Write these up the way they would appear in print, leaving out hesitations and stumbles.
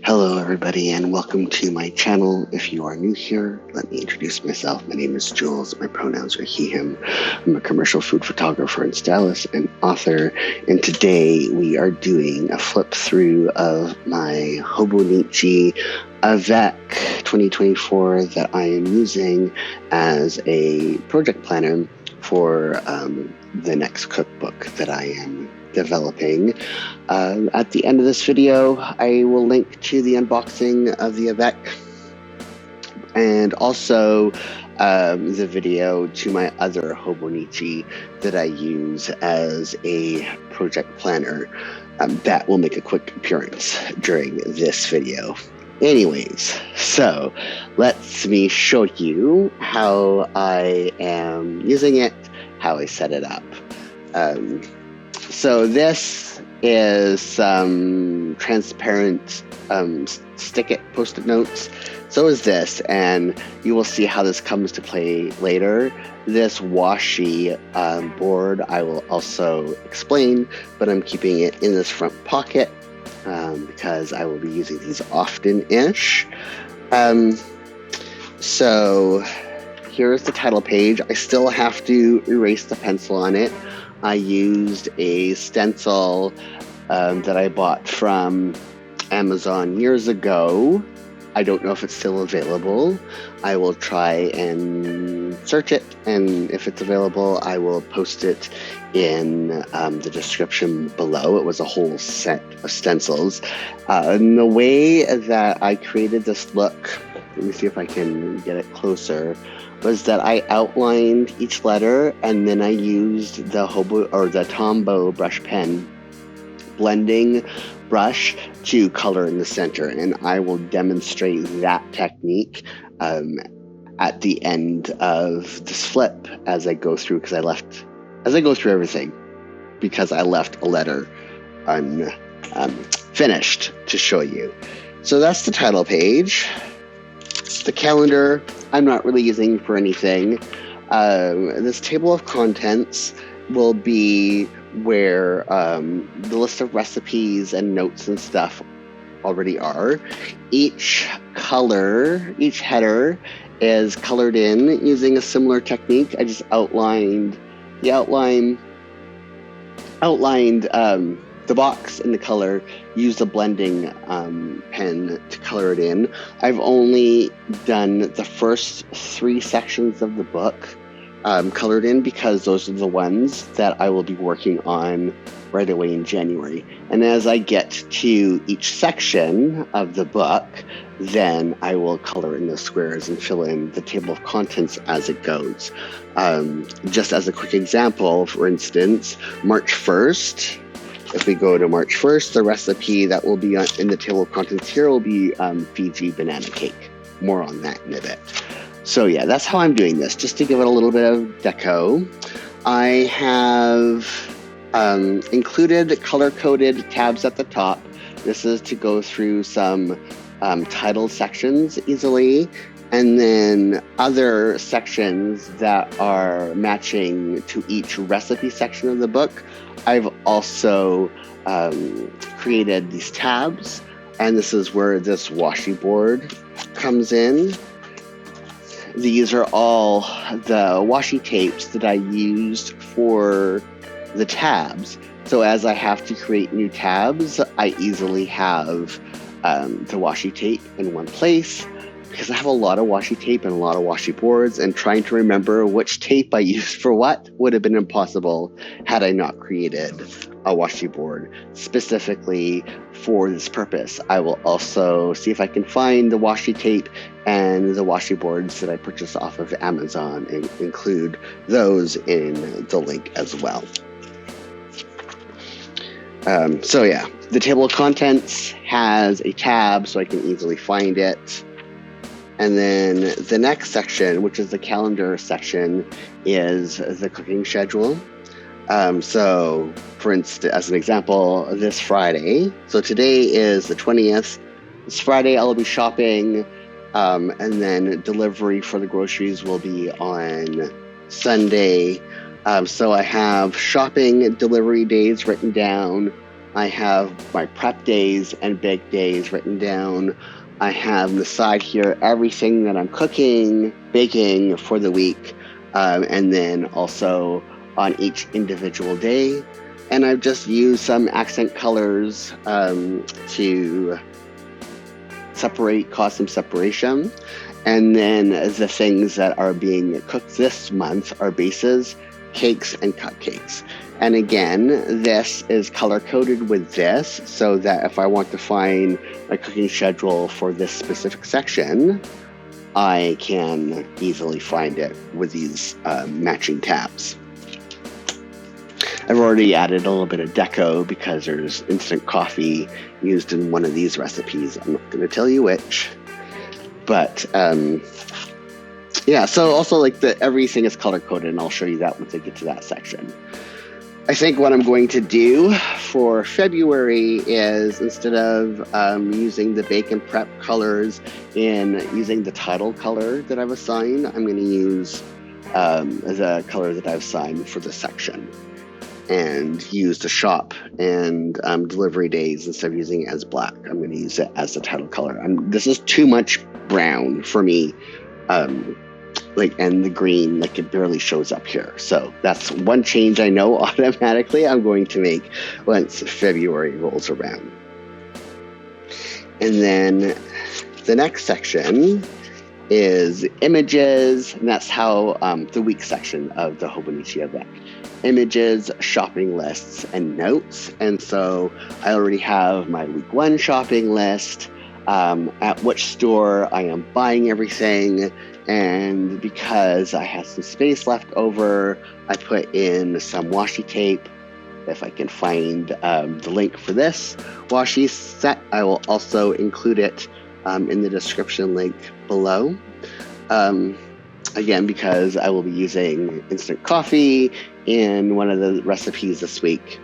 Hello everybody and welcome to my channel. If you are new here, let me introduce myself. My name is Jules. My pronouns are he, him. I'm a commercial food photographer and stylist and author. And today we are doing a flip through of my Hobonichi Avec 2024 that I am using as a project planner for the next cookbook that I am developing. At the end of this video, I will link to the unboxing of the Avec and also the video to my other Hobonichi that I use as a project planner. That will make a quick appearance during this video. Anyways, so let me show you how I am using it, how I set it up. So this is some transparent stick-it post-it notes. So is this, and you will see how this comes to play later. This washi board I will also explain, but I'm keeping it in this front pocket because I will be using these often-ish. So here's the title page. I still have to erase the pencil on it. I used a stencil that I bought from Amazon years ago. I don't know if it's still available. I will try and search it, and if it's available, I will post it in the description below. It was a whole set of stencils. And the way that I created this look, let me see if I can get it closer, was that I outlined each letter and then I used the Tombow brush pen blending brush to color in the center, and I will demonstrate that technique at the end of this flip as I go through, as I go through everything, because I left a letter unfinished to show you. So that's the title page. The calendar I'm not really using for anything. This table of contents will be where the list of recipes and notes and stuff already are. Each header is colored in using a similar technique. I just outlined the box and the color, use a blending pen to color it in. I've only done the first 3 sections of the book colored in because those are the ones that I will be working on right away in January. And as I get to each section of the book, then I will color in the squares and fill in the table of contents as it goes. Just as a quick example, for instance, March 1st, if we go to March 1st, the recipe that will be in the table of contents here will be Fiji banana cake. More on that in a bit. So yeah, that's how I'm doing this, just to give it a little bit of deco. I have included color-coded tabs at the top. This is to go through some titled sections easily, and then other sections that are matching to each recipe section of the book. I've also created these tabs, and this is where this washi board comes in. These are all the washi tapes that I used for the tabs. So as I have to create new tabs, I easily have the washi tape in one place, because I have a lot of washi tape and a lot of washi boards, and trying to remember which tape I used for what would have been impossible had I not created a washi board specifically for this purpose. I will also see if I can find the washi tape and the washi boards that I purchased off of Amazon and include those in the link as well. So yeah, the table of contents has a tab so I can easily find it. And then the next section, which is the calendar section, is the cooking schedule. So for instance, as an example, this Friday, so today is the 20th. This Friday I'll be shopping, and then delivery for the groceries will be on Sunday. So I have shopping delivery days written down, I have my prep days and bake days written down. I have on the side here everything that I'm cooking, baking for the week, and then also on each individual day. And I've just used some accent colors to cause some separation. And then the things that are being cooked this month are bases, cakes, and cupcakes. And again, this is color-coded with this, so that if I want to find my cooking schedule for this specific section, I can easily find it with these matching tabs. I've already added a little bit of deco because there's instant coffee used in one of these recipes. I'm not going to tell you which. But yeah, so also like everything is color-coded, and I'll show you that once I get to that section. I think what I'm going to do for February is, instead of using the bake and prep colors and using the title color that I've assigned, I'm going to use the color that I've assigned for the section, and use the shop and delivery days. Instead of using it as black, I'm going to use it as the title color. This is too much brown for me. And the green, it barely shows up here. So that's one change I know automatically I'm going to make once February rolls around. And then the next section is images, and that's how the week section of the Hobonichi Avec. Images, shopping lists, and notes. And so I already have my week 1 shopping list, at which store I am buying everything. And because I have some space left over, I put in some washi tape. If I can find the link for this washi set, I will also include it in the description link below. Again, because I will be using instant coffee in one of the recipes this week,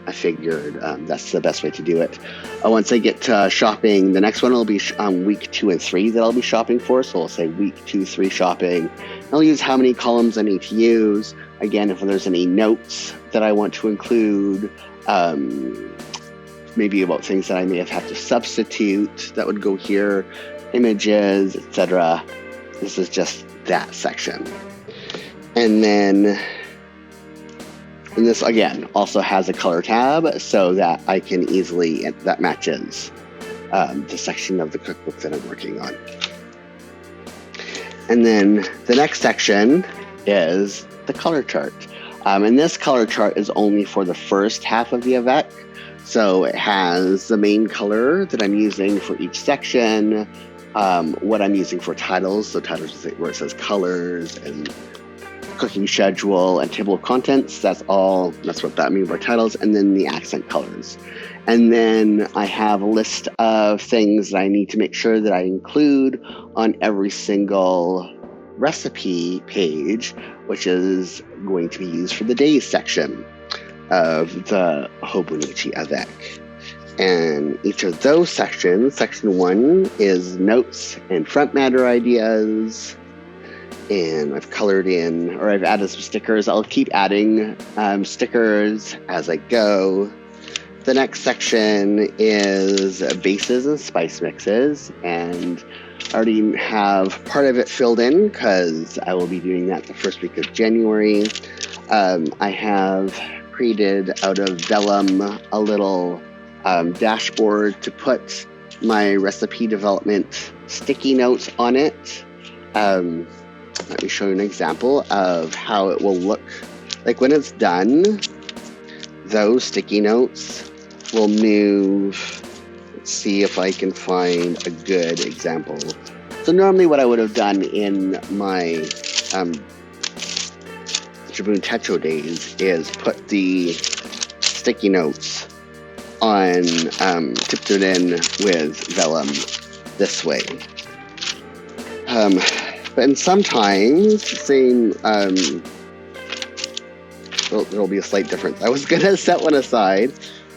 I figured that's the best way to do it. Once I get to shopping, the next one will be week 2 and 3 that I'll be shopping for. So I'll say week 2, 3 shopping. I'll use how many columns I need to use. Again, if there's any notes that I want to include, maybe about things that I may have had to substitute, that would go here. Images, etc. This is just that section. And then, and this, again, also has a color tab so that I can easily, that matches the section of the cookbook that I'm working on. And then the next section is the color chart. And this color chart is only for the first half of the Avec. So it has the main color that I'm using for each section, what I'm using for titles. So titles where it says colors and cooking schedule and table of contents. That's what that means by titles. And then the accent colors. And then I have a list of things that I need to make sure that I include on every single recipe page, which is going to be used for the days section of the Hobonichi Avec. And each of those sections, section 1 is notes and front matter ideas. And I've colored in, or I've added some stickers. I'll keep adding stickers as I go. The next section is bases and spice mixes. And I already have part of it filled in because I will be doing that the first week of January. I have created out of vellum a little dashboard to put my recipe development sticky notes on it. Let me show you an example of how it will look like when it's done. Those sticky notes will move. Let's see if I can find a good example. So normally what I would have done in my Jabun Techo days is put the sticky notes on, tipped it in with vellum this way. And sometimes, there'll be a slight difference. I was going to set one aside.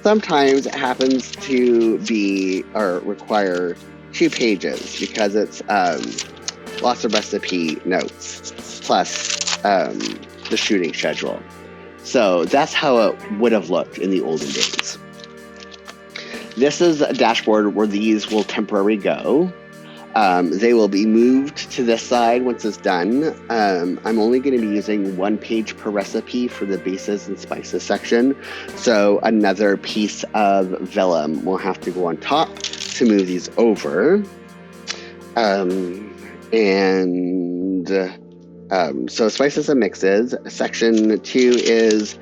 Sometimes it happens to be, or require 2 pages because it's lots of recipe notes plus the shooting schedule. So that's how it would have looked in the olden days. This is a dashboard where these will temporarily go. They will be moved to this side once it's done. I'm only going to be using 1 page per recipe for the bases and spices section. So another piece of vellum will have to go on top to move these over. So spices and mixes. Section 2 is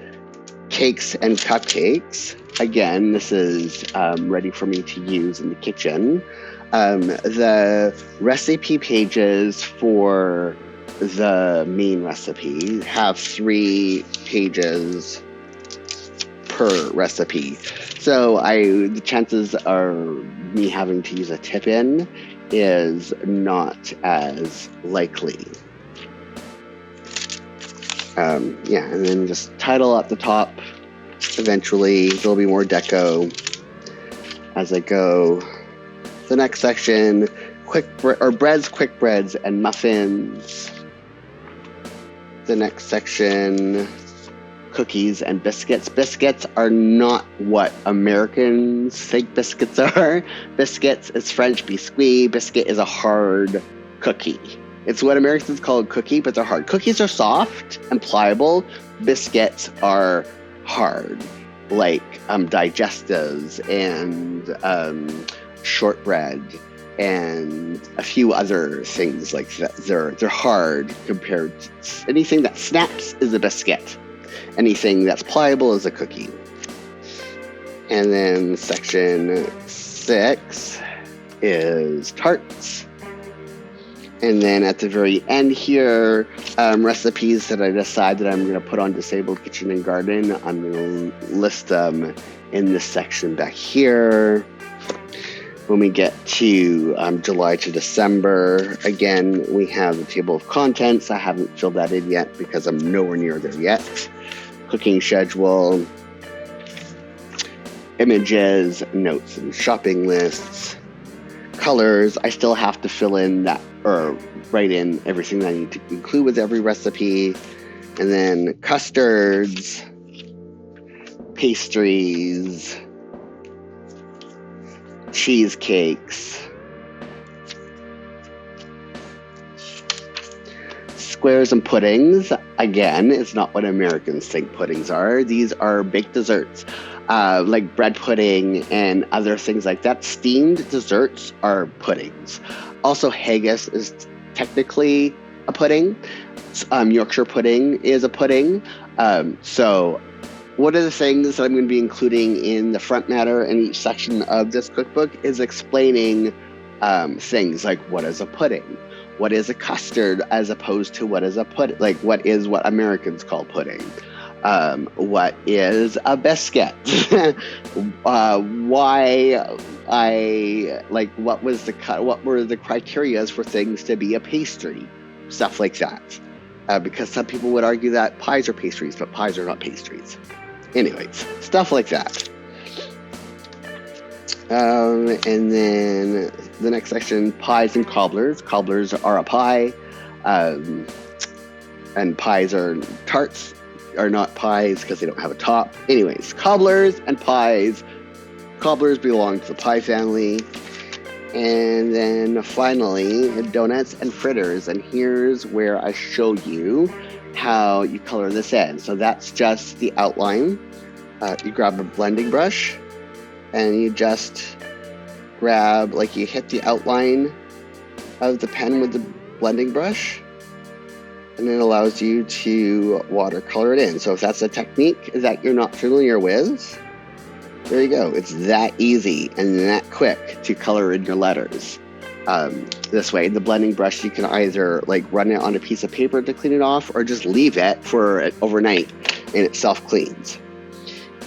cakes and cupcakes. Again, this is ready for me to use in the kitchen. The recipe pages for the main recipe have 3 pages per recipe. So the chances are me having to use a tip-in is not as likely. And then just title at the top. Eventually, there'll be more deco as I go. The next section, breads, quick breads, and muffins. The next section, cookies and biscuits. Biscuits are not what Americans think biscuits are. Biscuits is French biscuit. Biscuit is a hard cookie. It's what Americans call a cookie, but they're hard. Cookies are soft and pliable. Biscuits are hard, like digestives and shortbread and a few other things like that. They're hard compared to anything that snaps is a biscuit. Anything that's pliable is a cookie. And then section 6 is tarts. And then at the very end here, recipes that I decide that I'm going to put on Disabled Kitchen and Garden. I'm going to list them in this section back here. When we get to July to December, again, we have the table of contents. I haven't filled that in yet because I'm nowhere near there yet. Cooking schedule, images, notes and shopping lists, colors. I still have to fill in that or write in everything that I need to include with every recipe. And then custards, pastries, cheesecakes, squares and puddings. Again, it's not what Americans think puddings are. These are baked desserts, like bread pudding and other things like that. Steamed desserts are puddings. Also, haggis is technically a pudding. Yorkshire pudding is a pudding. So one of the things that I'm going to be including in the front matter in each section of this cookbook is explaining things like what is a pudding, what is a custard as opposed to what is a pudding, like what is what Americans call pudding, what is a biscuit, why I like what were the criterias for things to be a pastry, stuff like that. Because some people would argue that pies are pastries, but pies are not pastries. Anyways, stuff like that. And then the next section, pies and cobblers. Cobblers are a pie, and pies are tarts are not pies because they don't have a top. Anyways, cobblers and pies. Cobblers belong to the pie family. And then finally, donuts and fritters. And here's where I show you how you color this in. So that's just the outline. You grab a blending brush and you just grab, like you hit the outline of the pen with the blending brush, and it allows you to watercolor it in. So if that's a technique that you're not familiar with, there you go. It's that easy and that quick to color in your letters. This way, the blending brush, you can either like run it on a piece of paper to clean it off or just leave it for overnight and it self-cleans.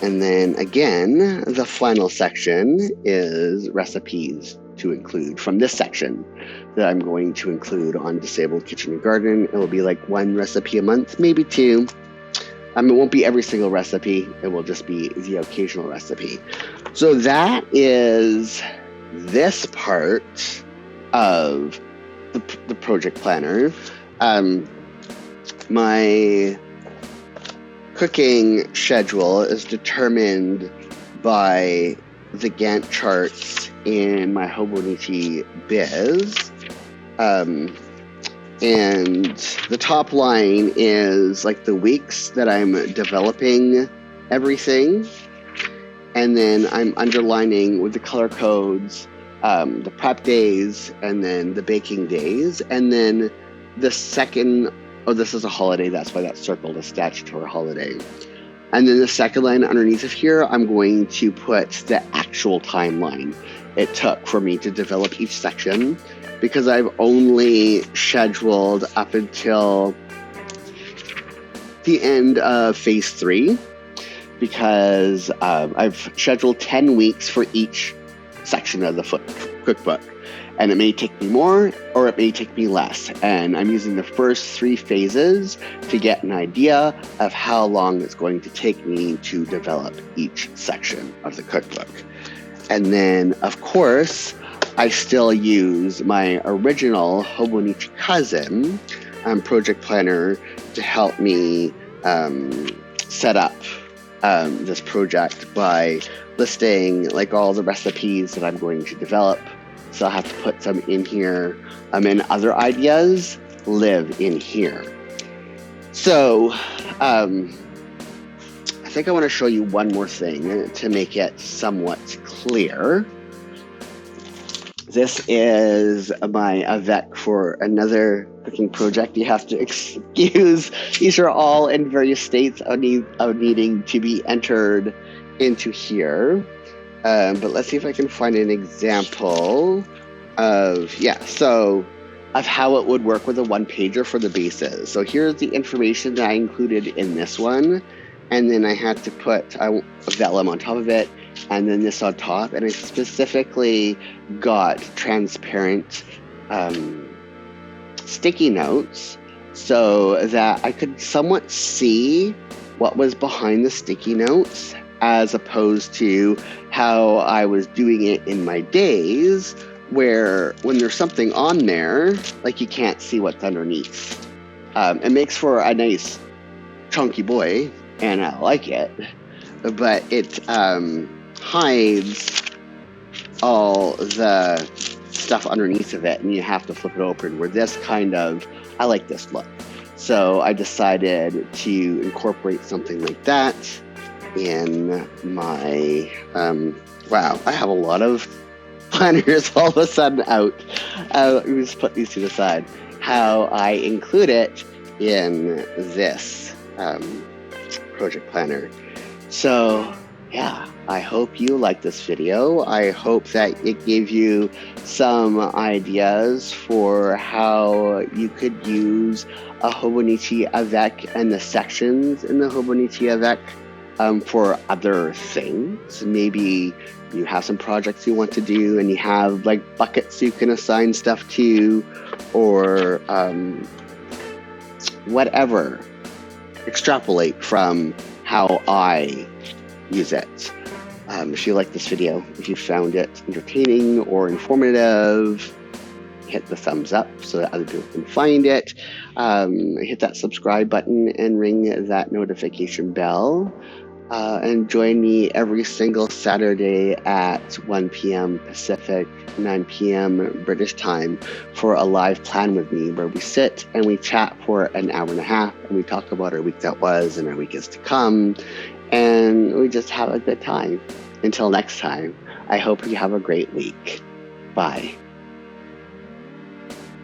And then again, the final section is recipes to include from this section that I'm going to include on Disabled Kitchen and Garden. It will be like 1 recipe a month, maybe 2. It won't be every single recipe. It will just be the occasional recipe. So that is this part of the project planner. My cooking schedule is determined by the Gantt charts in my Hobonichi biz. And the top line is like the weeks that I'm developing everything. And then I'm underlining with the color codes the prep days and then the baking days. And then the second, this is a holiday, that's why that's circled, a statutory holiday. And then the second line underneath of here, I'm going to put the actual timeline it took for me to develop each section, because I've only scheduled up until the end of phase 3, because I've scheduled 10 weeks for each section of the cookbook. And it may take me more or it may take me less. And I'm using the first 3 phases to get an idea of how long it's going to take me to develop each section of the cookbook. And then, of course, I still use my original Hobonichi cousin project planner to help me set up this project by listing like all the recipes that I'm going to develop. So I'll have to put some in here, and other ideas live in here. So I think I want to show you one more thing to make it somewhat clear. This is my Avec for another cooking project. You have to excuse, these are all in various states of needing to be entered into here. But let's see if I can find an example of how it would work with a one-pager for the bases. So here's the information that I included in this one. And then I had to put vellum on top of it, and then this on top. And I specifically got transparent sticky notes so that I could somewhat see what was behind the sticky notes, as opposed to how I was doing it in my days, where when there's something on there, like you can't see what's underneath. It makes for a nice chunky boy, and I like it, but it hides all the stuff underneath of it, and you have to flip it open, where this I like this look. So I decided to incorporate something like that in my, wow, I have a lot of planners all of a sudden out. Let me just put these to the side. How I include it in this project planner. So yeah, I hope you like this video. I hope that it gave you some ideas for how you could use a Hobonichi Avec and the sections in the Hobonichi Avec for other things. Maybe you have some projects you want to do and you have like buckets you can assign stuff to, or whatever. Extrapolate from how I use it. If you like this video, if you found it entertaining or informative, hit the thumbs up so that other people can find it. Hit that subscribe button and ring that notification bell. And join me every single Saturday at 1 p.m. Pacific, 9 p.m. British time for a live plan with me, where we sit and we chat for an hour and a half, and we talk about our week that was and our week is to come, and we just have a good time. Until next time, I hope you have a great week. Bye.